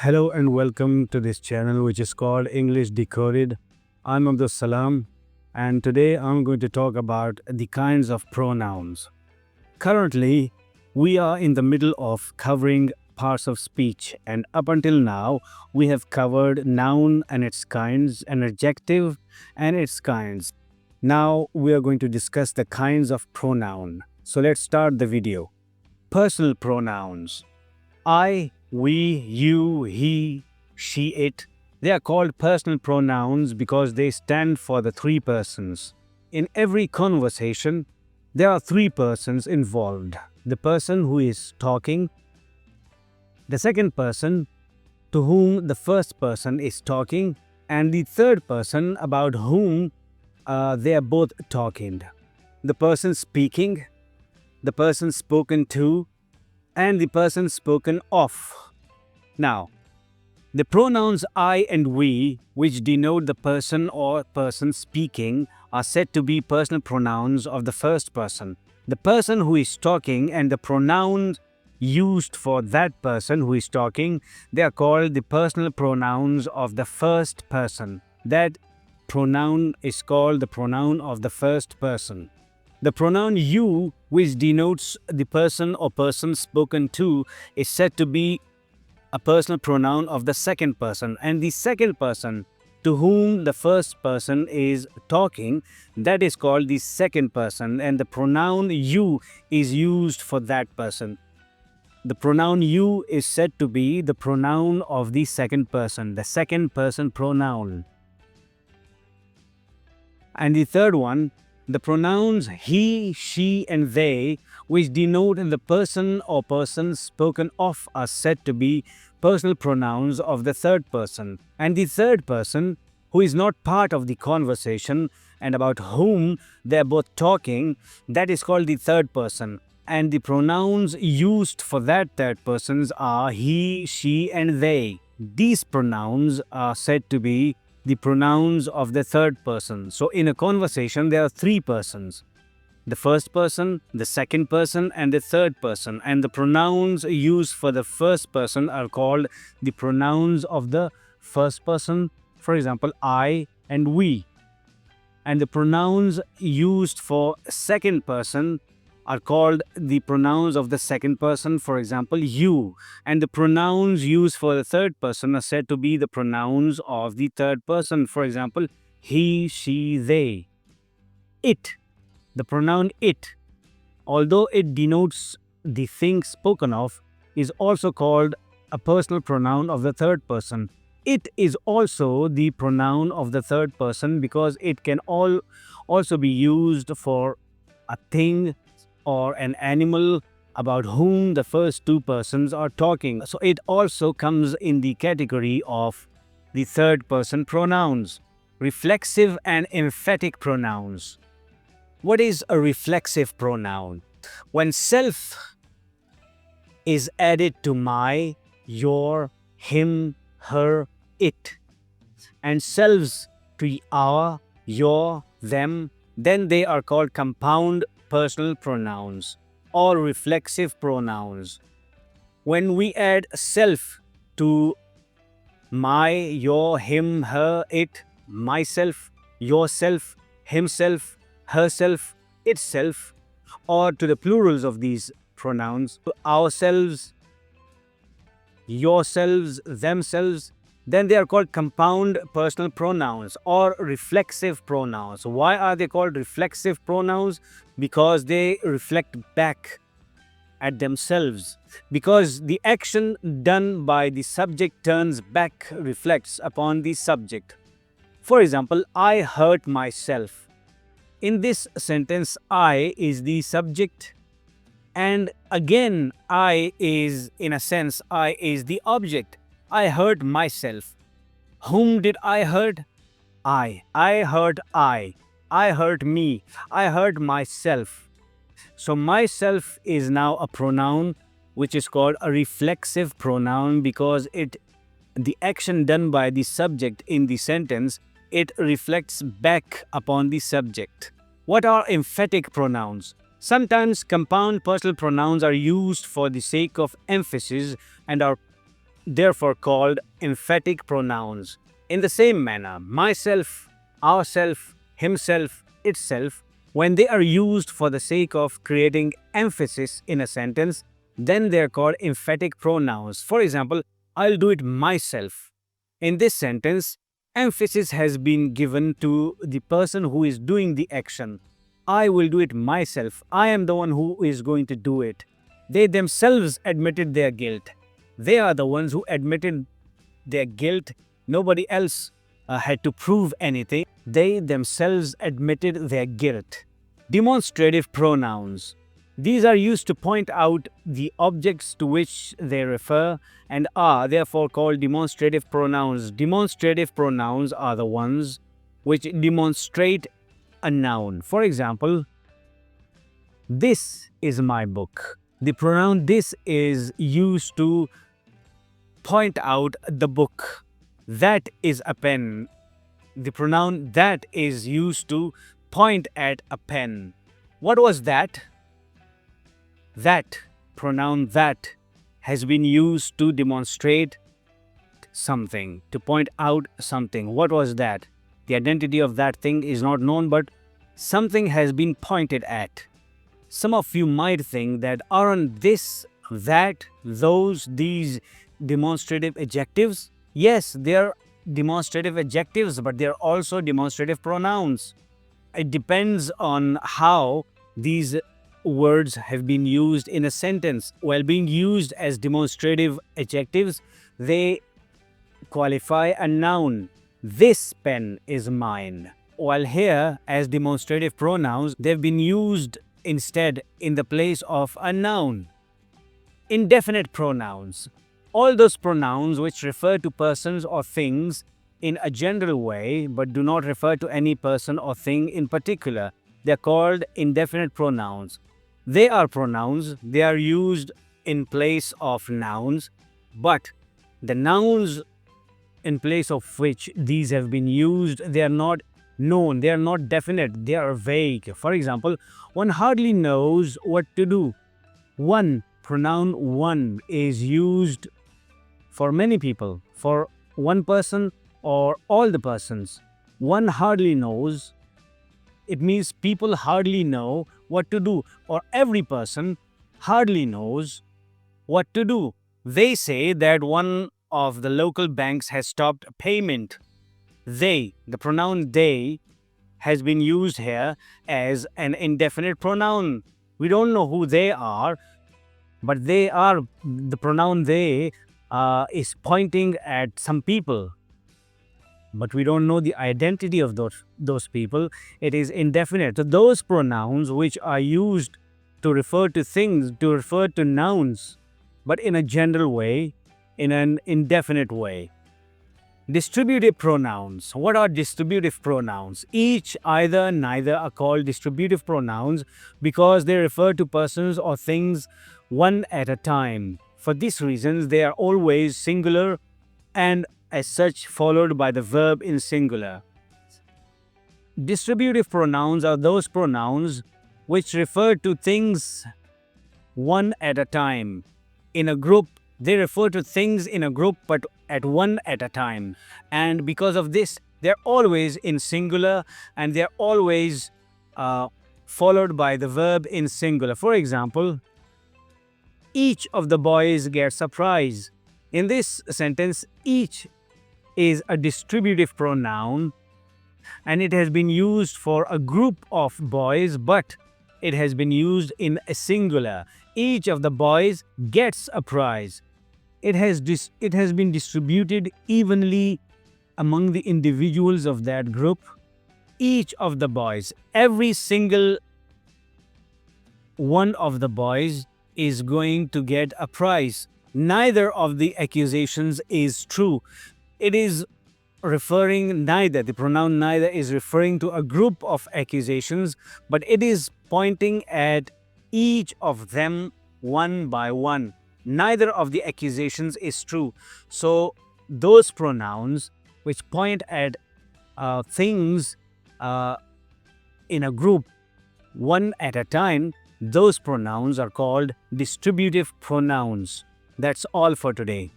Hello and welcome to this channel which is called English Decoded. I'm Abdul Salam and today I'm going to talk about the kinds of pronouns. Currently, we are in the middle of covering parts of speech, and up until now we have covered noun and its kinds and adjective and its kinds. Now we are going to discuss the kinds of pronoun. So let's start the video. Personal pronouns. I, we, you, he, she, it. They are called personal pronouns because they stand for the three persons. In every conversation, there are three persons involved. The person who is talking, the second person to whom the first person is talking, and the third person about whom they are both talking. The person speaking, the person spoken to, and the person spoken of. Now, the pronouns I and we, which denote the person or person speaking, are said to be personal pronouns of the first person. The person who is talking and the pronouns used for that person who is talking, they are called the personal pronouns of the first person. That pronoun is called the pronoun of the first person. The pronoun you, which denotes the person or persons spoken to, is said to be a personal pronoun of the second person. And the second person to whom the first person is talking, that is called the second person. And the pronoun you is used for that person. The pronoun you is said to be the pronoun of the second person pronoun. And the third one, the pronouns he, she, and they, which denote the person or persons spoken of, are said to be personal pronouns of the third person. And the third person, who is not part of the conversation and about whom they are both talking, that is called the third person. And the pronouns used for that third persons are he, she, and they. These pronouns are said to be the pronouns of the third person. So in a conversation, there are three persons. The first person, the second person, and the third person. And the pronouns used for the first person are called the pronouns of the first person. For example, I and we. And the pronouns used for second person are called the pronouns of the second person, for example, you. And the pronouns used for the third person are said to be the pronouns of the third person, for example, he, she, they. It, the pronoun it, although it denotes the thing spoken of, is also called a personal pronoun of the third person. It is also the pronoun of the third person because it can also be used for a thing or an animal about whom the first two persons are talking. So it also comes in the category of the third person pronouns. Reflexive and emphatic pronouns. What is a reflexive pronoun? When self is added to my, your, him, her, it, and selves to our, your, them, then they are called compound personal pronouns or reflexive pronouns. When we add self to my, your, him, her, it, myself, yourself, himself, herself, itself, or to the plurals of these pronouns, ourselves, yourselves, themselves, then they are called compound personal pronouns or reflexive pronouns. Why are they called reflexive pronouns? Because they reflect back at themselves. Because the action done by the subject turns back, reflects upon the subject. For example, I hurt myself. In this sentence, I is the subject, and again, I is, in a sense, I is the object. I hurt myself. Whom did I hurt? I. I hurt I. I hurt me. I hurt myself. So myself is now a pronoun which is called a reflexive pronoun because the action done by the subject in the sentence, it reflects back upon the subject. What are emphatic pronouns? Sometimes compound personal pronouns are used for the sake of emphasis and are therefore called emphatic pronouns. In the same manner, myself, ourself, himself, itself, when they are used for the sake of creating emphasis in a sentence, then they are called emphatic pronouns. For example, I'll do it myself. In this sentence, emphasis has been given to the person who is doing the action. I will do it myself. I am the one who is going to do it. They themselves admitted their guilt. They are the ones who admitted their guilt. Nobody else had to prove anything. They themselves admitted their guilt. Demonstrative pronouns. These are used to point out the objects to which they refer and are therefore called demonstrative pronouns. Demonstrative pronouns are the ones which demonstrate a noun. For example, this is my book. The pronoun this is used to point out the book. That is a pen. The pronoun that is used to point at a pen. What was that? That, pronoun that, has been used to demonstrate something, to point out something. What was that? The identity of that thing is not known, but something has been pointed at. Some of you might think that aren't this, that, those, these demonstrative adjectives? Yes, they are demonstrative adjectives, but they are also demonstrative pronouns. It depends on how these words have been used in a sentence. While being used as demonstrative adjectives, they qualify a noun. This pen is mine. While here, as demonstrative pronouns, they've been used instead in the place of a noun. Indefinite pronouns. All those pronouns which refer to persons or things in a general way but do not refer to any person or thing in particular. They are called indefinite pronouns. They are pronouns. They are used in place of nouns, but the nouns in place of which these have been used, they are not known, they are not definite, they are vague. For example, one hardly knows what to do. One, pronoun one, is used for many people, for one person or all the persons. One hardly knows. It means people hardly know what to do, or every person hardly knows what to do. They say that one of the local banks has stopped payment. They, the pronoun they, has been used here as an indefinite pronoun. We don't know who they are, but they are, the pronoun they is pointing at some people. But we don't know the identity of those people. It is indefinite. So those pronouns which are used to refer to things, to refer to nouns, but in a general way, in an indefinite way. Distributive pronouns. What are distributive pronouns? Each, either, neither are called distributive pronouns because they refer to persons or things one at a time. For these reasons, they are always singular and as such followed by the verb in singular. Distributive pronouns are those pronouns which refer to things one at a time. In a group, they refer to things in a group but at one at a time. And because of this, they're always in singular and they're always followed by the verb in singular. For example, each of the boys gets a prize. In this sentence, each is a distributive pronoun and it has been used for a group of boys, but it has been used in a singular. Each of the boys gets a prize. It has been distributed evenly among the individuals of that group. Each of the boys, every single one of the boys is going to get a prize. Neither of the accusations is true. It is referring neither, the pronoun neither is referring to a group of accusations, but it is pointing at each of them one by one. Neither of the accusations is true. So those pronouns which point at things in a group one at a time, those pronouns are called distributive pronouns. That's all for today.